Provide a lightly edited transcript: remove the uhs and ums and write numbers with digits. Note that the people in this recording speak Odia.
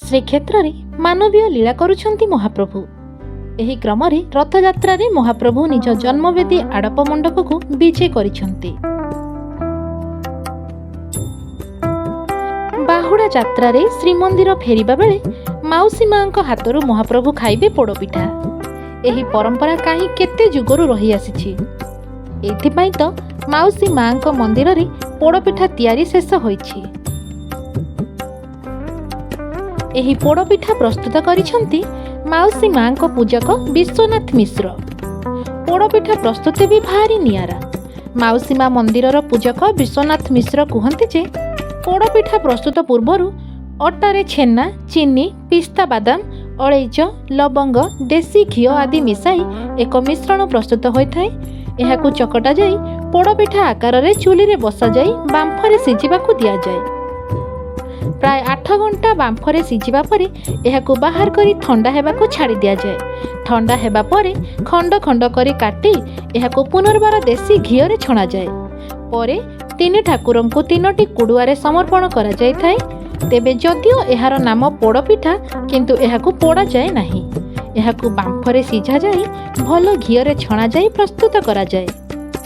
ଶ୍ରୀକ୍ଷେତ୍ରରେ ମାନବୀୟ ଲୀଳା କରୁଛନ୍ତି ମହାପ୍ରଭୁ। ଏହି କ୍ରମରେ ରଥଯାତ୍ରାରେ ମହାପ୍ରଭୁ ନିଜ ଜନ୍ମବେଦୀ ଆଡ଼ପ ମଣ୍ଡପକୁ ବିଜେ କରିଛନ୍ତି। ବାହୁଡ଼ା ଯାତ୍ରାରେ ଶ୍ରୀମନ୍ଦିର ଫେରିବା ବେଳେ ମାଉସୀ ମାଙ୍କ ହାତରୁ ମହାପ୍ରଭୁ ଖାଇବେ ପୋଡ଼ପିଠା। ଏହି ପରମ୍ପରା କାହିଁ କେତେ ଯୁଗରୁ ରହିଆସିଛି। ଏଥିପାଇଁ ତ ମାଉସୀ ମାଙ୍କ ମନ୍ଦିରରେ ପୋଡ଼ପିଠା ତିଆରି ଶେଷ ହୋଇଛି। ଏହି ପୋଡ଼ପିଠା ପ୍ରସ୍ତୁତ କରିଛନ୍ତି ମାଉସୀ ମାଙ୍କ ପୂଜକ ବିଶ୍ୱନାଥ ମିଶ୍ର। ପୋଡ଼ପିଠା ପ୍ରସ୍ତୁତି ବି ଭାରି ନିଆରା। ମାଉସୀ ମା ମନ୍ଦିରର ପୂଜକ ବିଶ୍ୱନାଥ ମିଶ୍ର କୁହନ୍ତି ଯେ ପୋଡ଼ପିଠା ପ୍ରସ୍ତୁତ ପୂର୍ବରୁ ଅଟାରେ ଛେନା, ଚିନି, ପିସ୍ତା ବାଦାମ, ଅଳେଇଚ, ଲବଙ୍ଗ, ଦେଶୀ ଘିଅ ଆଦି ମିଶାଇ ଏକ ମିଶ୍ରଣ ପ୍ରସ୍ତୁତ ହୋଇଥାଏ। ଏହାକୁ ଚକଟା ଯାଇ ପୋଡ଼ପିଠା ଆକାରରେ ଚୁଲିରେ ବସାଯାଇ ବାମ୍ଫରେ ସିଝିବାକୁ ଦିଆଯାଏ। ପ୍ରାୟ 8 ଘଣ୍ଟା ବାମ୍ଫରେ ସିଝିବା ପରେ ଏହାକୁ ବାହାର କରି ଥଣ୍ଡା ହେବାକୁ ଛାଡ଼ି ଦିଆଯାଏ। ଥଣ୍ଡା ହେବା ପରେ ଖଣ୍ଡ ଖଣ୍ଡ କରି କାଟି ଏହାକୁ ପୁନର୍ବାର ଦେଶୀ ଘିଅରେ ଛଣାଯାଏ। ପରେ 3 ଠାକୁରଙ୍କୁ 3ଟି କୁଡ଼ୁଆରେ ସମର୍ପଣ କରାଯାଇଥାଏ। ତେବେ ଯଦିଓ ଏହାର ନାମ ପୋଡ଼ପିଠା, କିନ୍ତୁ ଏହାକୁ ପୋଡ଼ାଯାଏ ନାହିଁ। ଏହାକୁ ବାମ୍ଫରେ ସିଝାଯାଇ ଭଲ ଘିଅରେ ଛଣାଯାଇ ପ୍ରସ୍ତୁତ କରାଯାଏ।